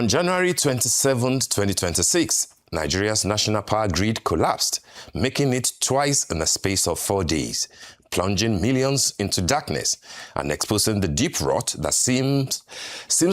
On January 27, 2026, Nigeria's national power grid collapsed, making it twice in the space of 4 days, plunging millions into darkness and exposing the deep rot that seems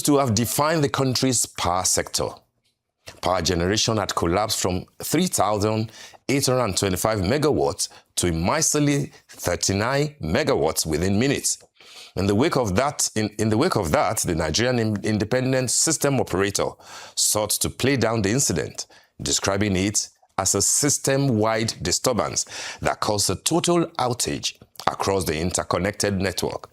to have defined the country's power sector. Power generation had collapsed from 3,825 megawatts to a miserly 39 megawatts within minutes. In the wake of that, the Nigerian Independent System Operator sought to play down the incident, describing it as a system-wide disturbance that caused a total outage across the interconnected network.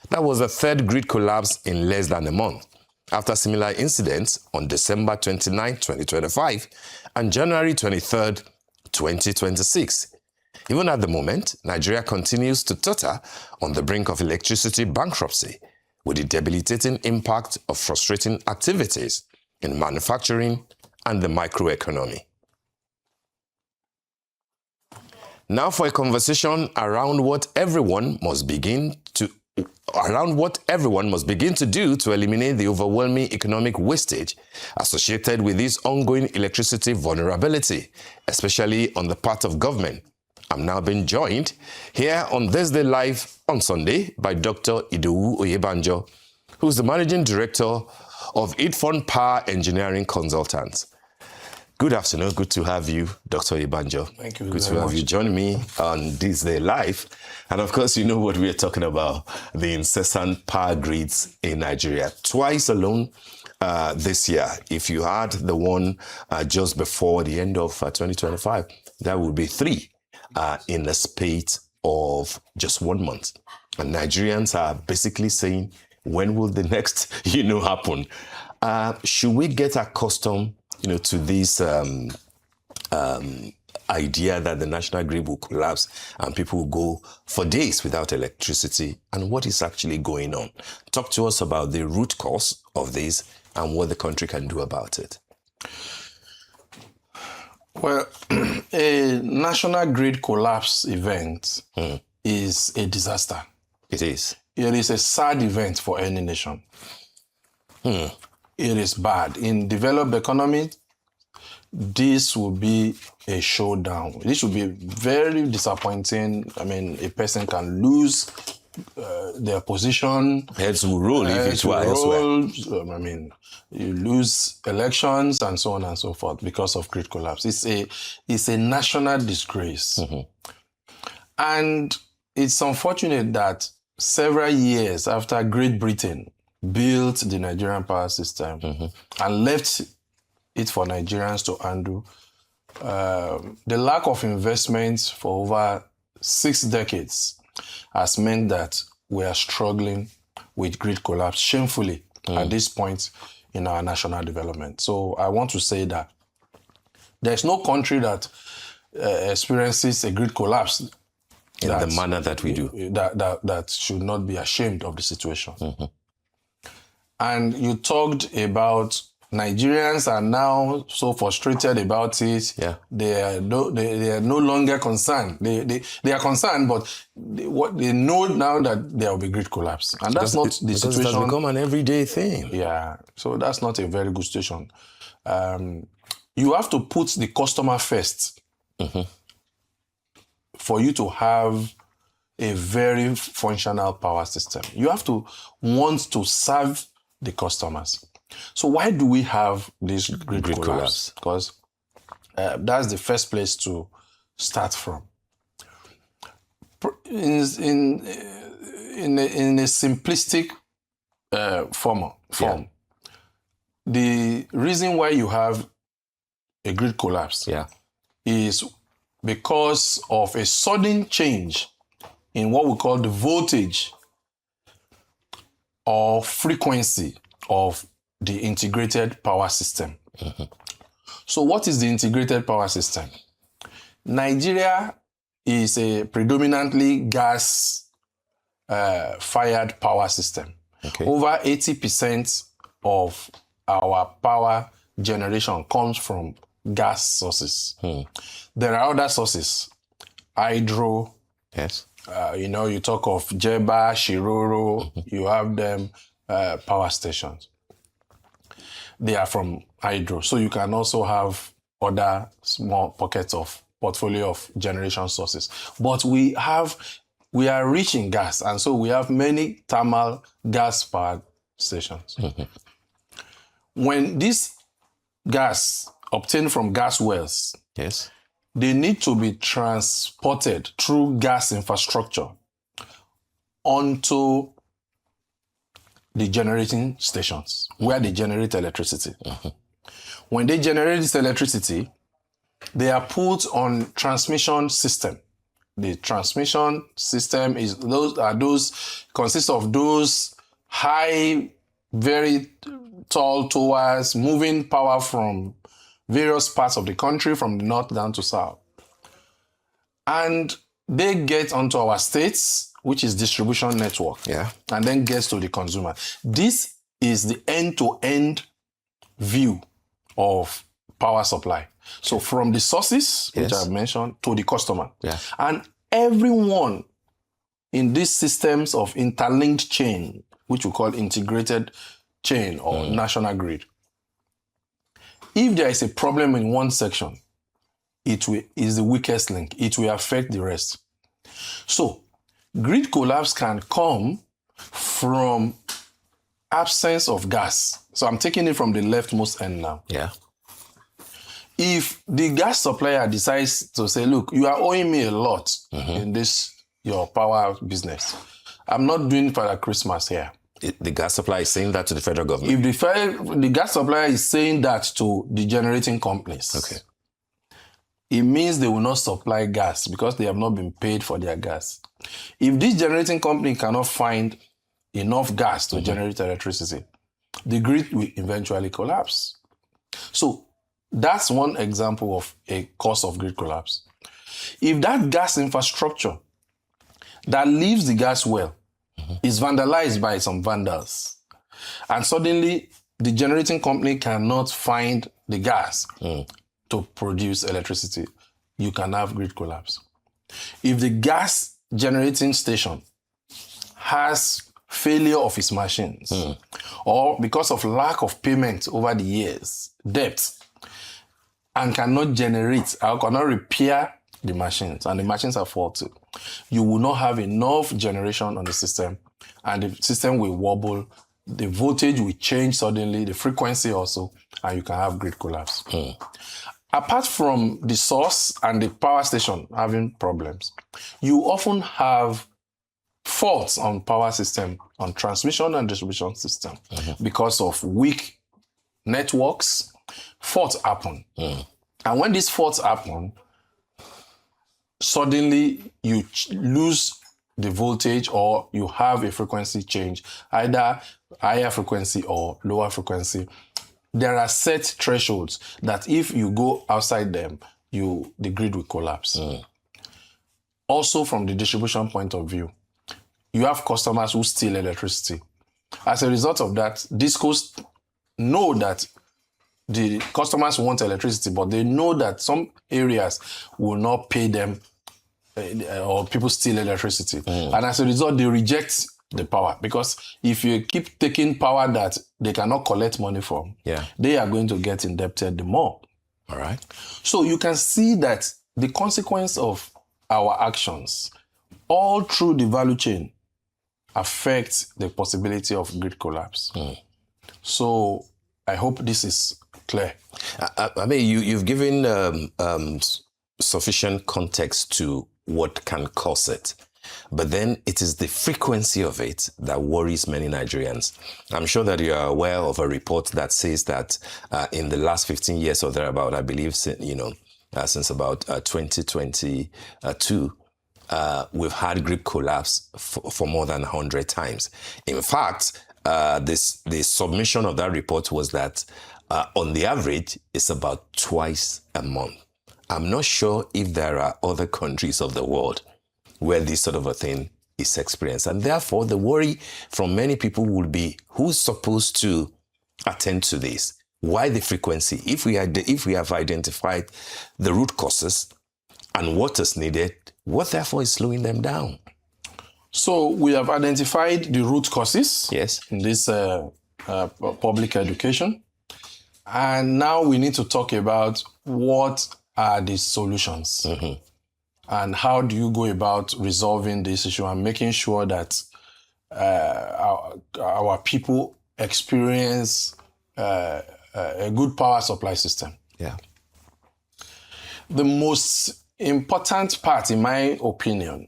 That was the third grid collapse in less than a month, after similar incidents on December 29, 2025 and January 23, 2026. Even at the moment, Nigeria continues to totter on the brink of electricity bankruptcy, with the debilitating impact of frustrating activities in manufacturing and the microeconomy. Now for a conversation around what everyone must begin to do to eliminate the overwhelming economic wastage associated with this ongoing electricity vulnerability, especially on the part of government. I'm now being joined here on This Day Live on Sunday by Dr. Idowu Oyebanjo, who's the Managing Director of Idfon Power Engineering Consultants. Good afternoon. Good to have you, Dr. Oyebanjo. Thank you. Good to have you join me on This Day Live. And of course, you know what we are talking about, the incessant power grids in Nigeria. Twice alone this year. If you had the one just before the end of 2025, that would be 3 in the space of just 1 month. And Nigerians are basically saying, when will the next, happen? Should we get accustomed, to this idea that the national grid will collapse and people will go for days without electricity? And what is actually going on? Talk to us about the root cause of this and what the country can do about it. Well, a national grid collapse event is a disaster. It is. It is a sad event for any nation. It is bad. In developed economies, this will be a showdown. This will be very disappointing. I mean, a person can lose their position. Heads will roll if it were elsewhere. You lose elections and so on and so forth because of grid collapse. It's a national disgrace. And it's unfortunate that several years after Great Britain built the Nigerian power system and left it for Nigerians to undo, the lack of investment for over 6 decades has meant that we are struggling with grid collapse shamefully at this point in our national development. So I want to say that there's no country that experiences a grid collapse in the manner that we do. That should not be ashamed of the situation. And you talked about Nigerians are now so frustrated about it. Yeah. They are no longer concerned. They are concerned, but they know now that there will be grid collapse, and that's not the situation. It has become an everyday thing. Yeah. So that's not a very good situation. You have to put the customer first for you to have a very functional power system. You have to want to serve the customers. So why do we have this grid collapse? Because that's the first place to start from. In a simplistic form, the reason why you have a grid collapse is because of a sudden change in what we call the voltage or frequency of the integrated power system. So what is the integrated power system? Nigeria is a predominantly gas fired power system. Over 80% of our power generation comes from gas sources. There are other sources, hydro. Yes. You talk of Jeba, Shiroro, you have them, power stations. they are from hydro. So you can also have other small pockets of portfolio of generation sources. But we are rich in gas, and so we have many thermal gas power stations. When this gas obtained from gas wells, Yes. they need to be transported through gas infrastructure onto the generating stations where they generate electricity. When they generate this electricity, they are put on transmission system. The transmission system consists of those high, very tall towers moving power from various parts of the country, from the north down to south. And they get onto our states, which is distribution network, and then gets to the consumer. This is the end-to-end view of power supply. So from the sources, which I've mentioned, to the customer. And everyone in these systems of interlinked chain, which we call integrated chain or national grid, if there is a problem in one section, it is the weakest link. It will affect the rest. So grid collapse can come from absence of gas. So I'm taking it from the leftmost end now. If the gas supplier decides to say, look, you are owing me a lot in this, your power business. I'm not doing Father Christmas here. The gas supplier is saying that to the federal government? If the gas supplier is saying that to the generating companies, it means they will not supply gas because they have not been paid for their gas. If this generating company cannot find enough gas to generate electricity, the grid will eventually collapse. So that's one example of a cause of grid collapse. If that gas infrastructure that leaves the gas well is vandalized by some vandals, and suddenly the generating company cannot find the gas to produce electricity, you can have grid collapse. If the gas generating station has failure of its machines, or because of lack of payment over the years, debt, and cannot generate or cannot repair the machines, and the machines are faulty, you will not have enough generation on the system, and the system will wobble, the voltage will change suddenly, the frequency also, and you can have grid collapse. Apart from the source and the power station having problems, you often have faults on power system, on transmission and distribution system, because of weak networks. Faults happen. And when these faults happen, suddenly you lose the voltage, or you have a frequency change, either higher frequency or lower frequency. There are set thresholds that if you go outside them, the grid will collapse. Also, from the distribution point of view, you have customers who steal electricity. As a result of that, discos know that the customers want electricity, but they know that some areas will not pay them, or people steal electricity. And as a result, they reject the power, because if you keep taking power that they cannot collect money from, they are going to get indebted the more. All right. So you can see that the consequence of our actions all through the value chain affects the possibility of grid collapse. So I hope this is clear. I mean, you've given sufficient context to what can cause it. But then it is the frequency of it that worries many Nigerians. I'm sure that you are aware of a report that says that in the last 15 years or thereabout, I believe, since about 2022, we've had grid collapse for more than 100 times. In fact, the submission of that report was that on the average, it's about twice a month. I'm not sure if there are other countries of the world where this sort of a thing is experienced. And therefore, the worry from many people will be, who's supposed to attend to this? Why the frequency? If we have identified the root causes and what is needed, what therefore is slowing them down? So we have identified the root causes in this public education. And now we need to talk about what are the solutions and how do you go about resolving this issue and making sure that our people experience a good power supply system. Yeah. The most important part, in my opinion,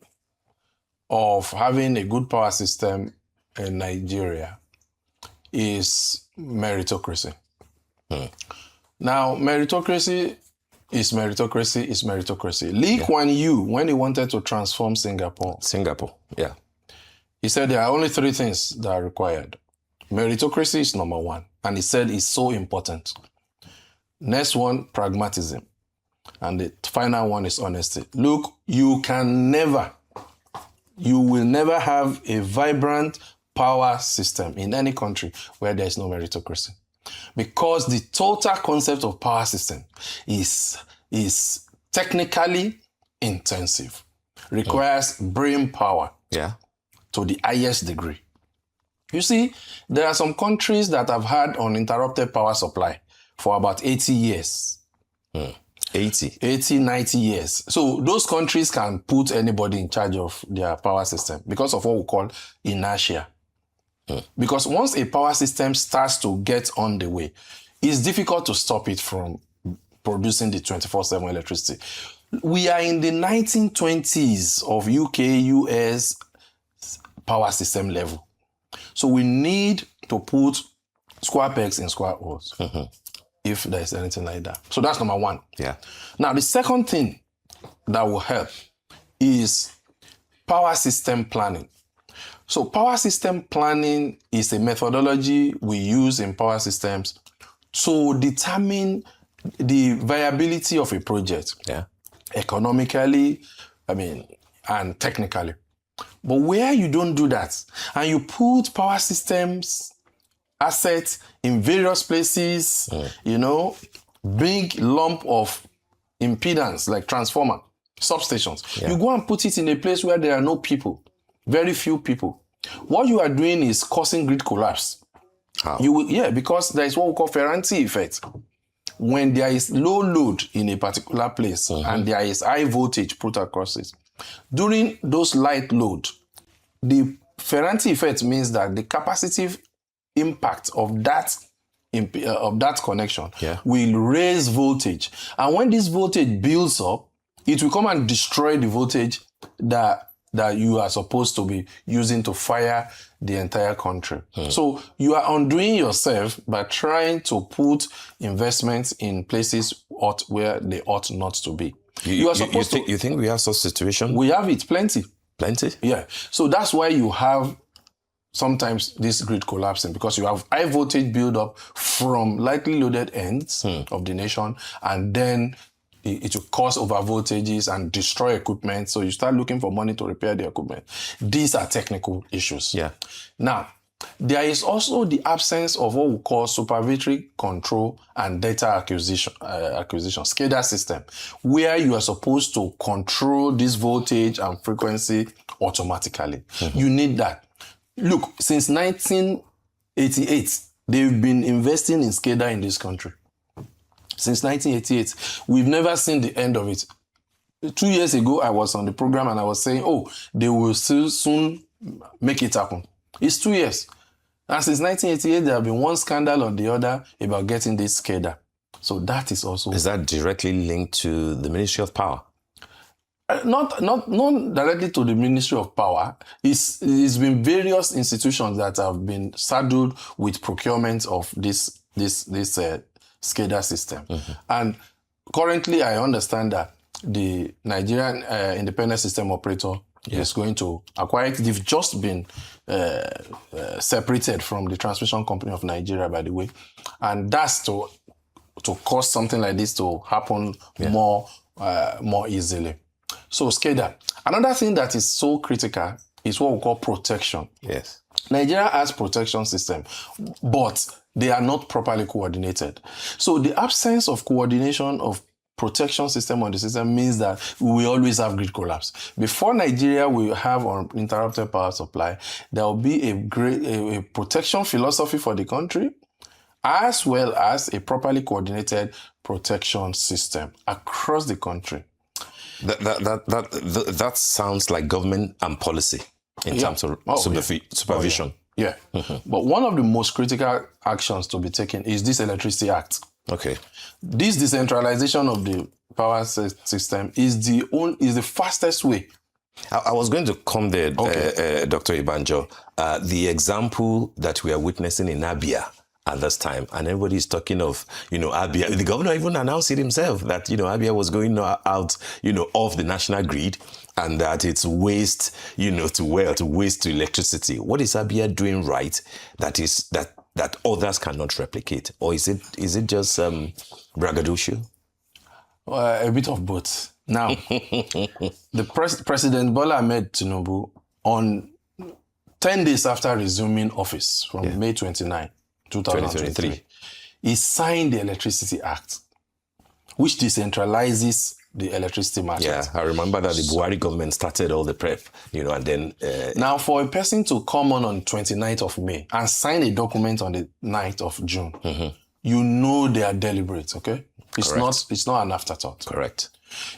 of having a good power system in Nigeria is meritocracy. Now, meritocracy is meritocracy. Lee Kuan Yew, when he wanted to transform Singapore, Yeah. he said there are only 3 things that are required. Meritocracy is number 1, and he said it's so important. Next one, pragmatism. And the final one is honesty. Look, you will never have a vibrant power system in any country where there is no meritocracy. Because the total concept of power system is technically intensive, requires brain power to the highest degree. You see, there are some countries that have had uninterrupted power supply for about 80 years. 80, 90 years. So those countries can put anybody in charge of their power system because of what we call inertia. Because once a power system starts to get on the way, it's difficult to stop it from producing the 24/7 electricity. We are in the 1920s of UK, US power system level. So we need to put square pegs in square holes, if there is anything like that. So that's number 1. Yeah. Now, the second thing that will help is power system planning. So power system planning is a methodology we use in power systems to determine the viability of a project. Economically, and technically. But where you don't do that, and you put power systems assets in various places, big lump of impedance like transformer, substations. You go and put it in a place where there are no people, very few people. What you are doing is causing grid collapse. How? Because there is what we call Ferranti effect. When there is low load in a particular place and there is high voltage put across it, during those light load, the Ferranti effect means that the capacitive impact of that connection will raise voltage. And when this voltage builds up, it will come and destroy the voltage that you are supposed to be using to fire the entire country. So you are undoing yourself by trying to put investments in places where they ought not to be. You think we have such situation? We have it plenty. Plenty? Yeah. So that's why you have sometimes this grid collapsing, because you have high voltage build up from lightly loaded ends of the nation, and then it will cause over voltages and destroy equipment. So you start looking for money to repair the equipment. These are technical issues. Yeah. Now, there is also the absence of what we call supervisory control and data acquisition SCADA system, where you are supposed to control this voltage and frequency automatically. You need that. Look, since 1988, they've been investing in SCADA in this country. Since 1988, we've never seen the end of it. 2 years ago, I was on the program and I was saying, they will soon make it happen. It's 2 years. And since 1988, there have been one scandal or the other about getting this SCADA. So that is also... Is that directly linked to the Ministry of Power? Not directly to the Ministry of Power. It's been various institutions that have been saddled with procurement of this SCADA system. And currently, I understand that the Nigerian Independent System Operator is going to acquire it. They've just been separated from the Transmission Company of Nigeria, by the way. And that's to cause something like this to happen more easily. So SCADA. Another thing that is so critical is what we call protection. Yes. Nigeria has protection system, but they are not properly coordinated. So the absence of coordination of protection system on the system means that we will always have grid collapse. Before Nigeria will have uninterrupted power supply, there will be a protection philosophy for the country, as well as a properly coordinated protection system across the country. That sounds like government and policy in terms of supervision. Yeah. But one of the most critical actions to be taken is this Electricity Act. Okay. This decentralization of the power system is the fastest way. I was going to come there, Dr. Oyebanjo. The example that we are witnessing in Abia at this time, and everybody is talking of, Abia. The governor even announced it himself that, Abia was going out, off the national grid, and that it's waste, to waste to electricity. What is Abia doing right that others cannot replicate? Or is it just braggadocio? A bit of both. Now, the President Bola Ahmed Tinubu, on 10 days after resuming office from May 29, 2023, he signed the Electricity Act, which decentralizes the electricity market. Yeah, I remember that the Buhari government started all the prep, and then... Now, for a person to come on 29th of May and sign a document on the 9th of June, they are deliberate, okay? It's not an afterthought. Correct.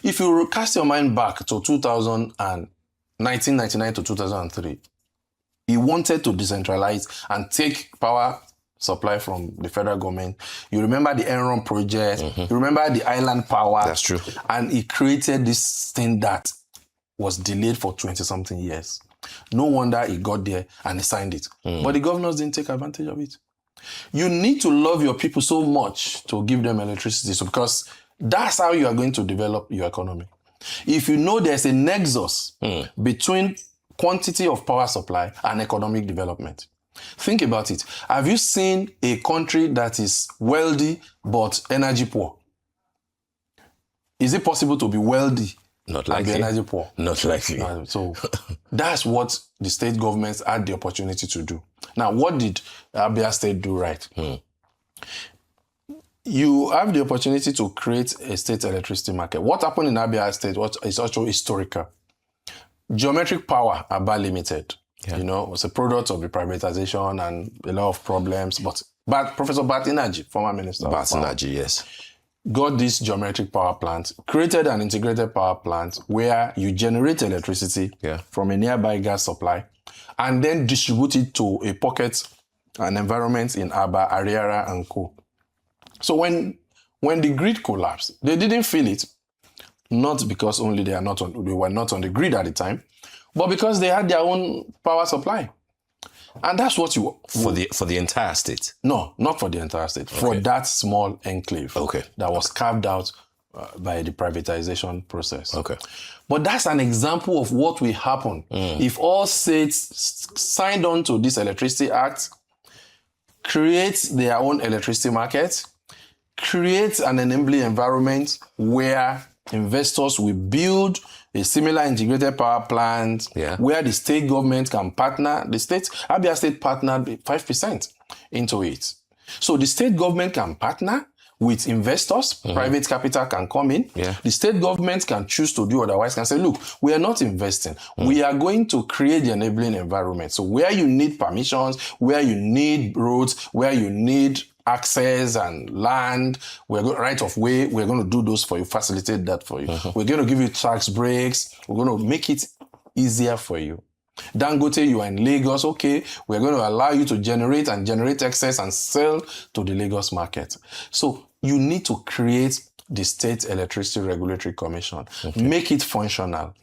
If you cast your mind back to 1999 to 2003, he wanted to decentralize and take power supply from the federal government. You remember the Enron project. You remember the island power. That's true. And he created this thing that was delayed for 20-something years. No wonder he got there and he signed it. But the governors didn't take advantage of it. You need to love your people so much to give them electricity, because that's how you are going to develop your economy. If you know there's a nexus between quantity of power supply and economic development. Think about it. Have you seen a country that is wealthy but energy poor? Is it possible to be wealthy Not likely. and be energy poor? Not likely. So that's what the state governments had the opportunity to do. Now, what did Abia State do right? You have the opportunity to create a state electricity market. What happened in Abia State is also historical. Geometric Power, Aba Limited, was a product of the privatization and a lot of problems. But Professor Batinaji, former minister, Batinaji, yes, got this geometric power plant, created an integrated power plant where you generate electricity from a nearby gas supply and then distribute it to a pocket and environment in Aba, Ariara, and Co. So when the grid collapsed, they didn't feel it, not because only they were not on the grid at the time, but because they had their own power supply. And that's what for the entire state. No, not for the entire state. Okay. For that small enclave that was carved out by the privatization process. Okay. But that's an example of what will happen if all states signed on to this Electricity Act, create their own electricity market, create an enabling environment where investors will build a similar integrated power plant where the state government can partner. Abia State partnered 5% into it. So the state government can partner with investors, private capital can come in. The state government can choose to do otherwise, can say, look, we are not investing. We are going to create the enabling environment. So where you need permissions, where you need roads, where you need access and land, right of way, we're going to do those for you, facilitate that for you. We're going to give you tax breaks. We're going to make it easier for you. Dangote, you are in Lagos, okay, we're going to allow you to generate excess and sell to the Lagos market. So you need to create the State Electricity Regulatory Commission. Make it functional.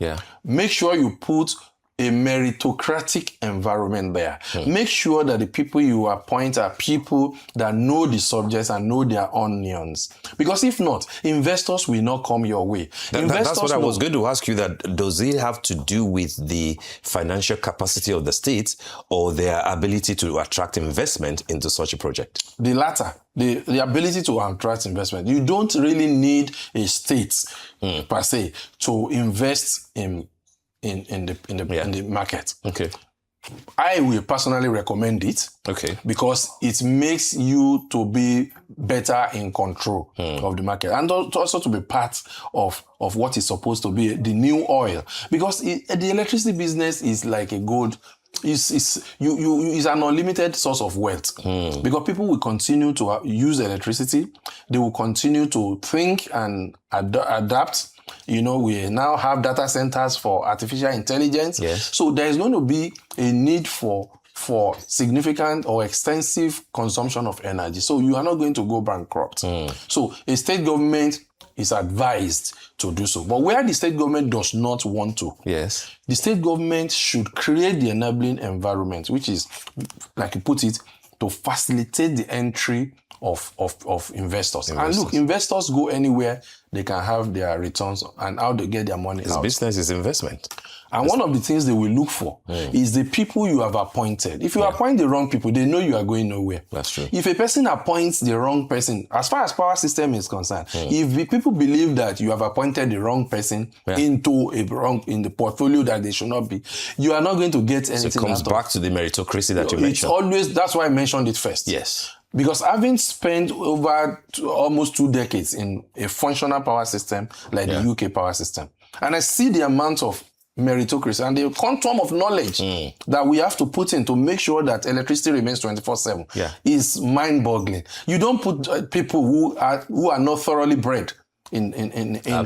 Make sure you put a meritocratic environment there. Make sure that the people you appoint are people that know the subjects and know their onions. Because if not, investors will not come your way. That's what I was going to ask you, that does it have to do with the financial capacity of the state or their ability to attract investment into such a project? The latter. The ability to attract investment. You don't really need a state per se to invest in the market. Okay. I will personally recommend it. Okay. Because it makes you to be better in control of the market and also to be part of what is supposed to be the new oil. Because the electricity business is like a gold is an unlimited source of wealth because people will continue to use electricity. They will continue to think and adapt. You know, we now have data centers for artificial intelligence. Yes. So there is going to be a need for significant or extensive consumption of energy. So you are not going to go bankrupt. So a state government is advised to do so. But where the state government does not want to, yes, the state government should create the enabling environment, which is, like you put it, to facilitate the entry of investors. And look, investors go anywhere they can have their returns and how they get their money out. Business is investment. And one of the things they will look for is the people you have appointed. If you appoint the wrong people, they know you are going nowhere. That's true. If a person appoints the wrong person, as far as power system is concerned, if the people believe that you have appointed the wrong person into in the portfolio that they should not be, you are not going to get anything. So it comes back to the meritocracy that you mentioned. That's why I mentioned it first. Yes. Because having spent over almost 2 decades in a functional power system like the UK power system, and I see the amount of meritocracy and the quantum of knowledge that we have to put in to make sure that electricity remains 24/7 is mind-boggling. You don't put people who are not thoroughly bred in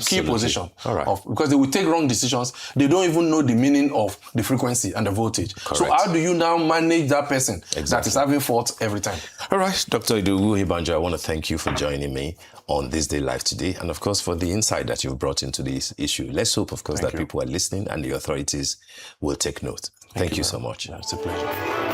key position, because they will take wrong decisions. They don't even know the meaning of the frequency and the voltage. Correct. So how do you now manage that person that is having fault every time? All right, Dr. Idowu Oyebanjo, I want to thank you for joining me on This Day Live today, and of course for the insight that you've brought into this issue. Let's hope, of course, that people are listening and the authorities will take note. Thank you so much. It's a pleasure.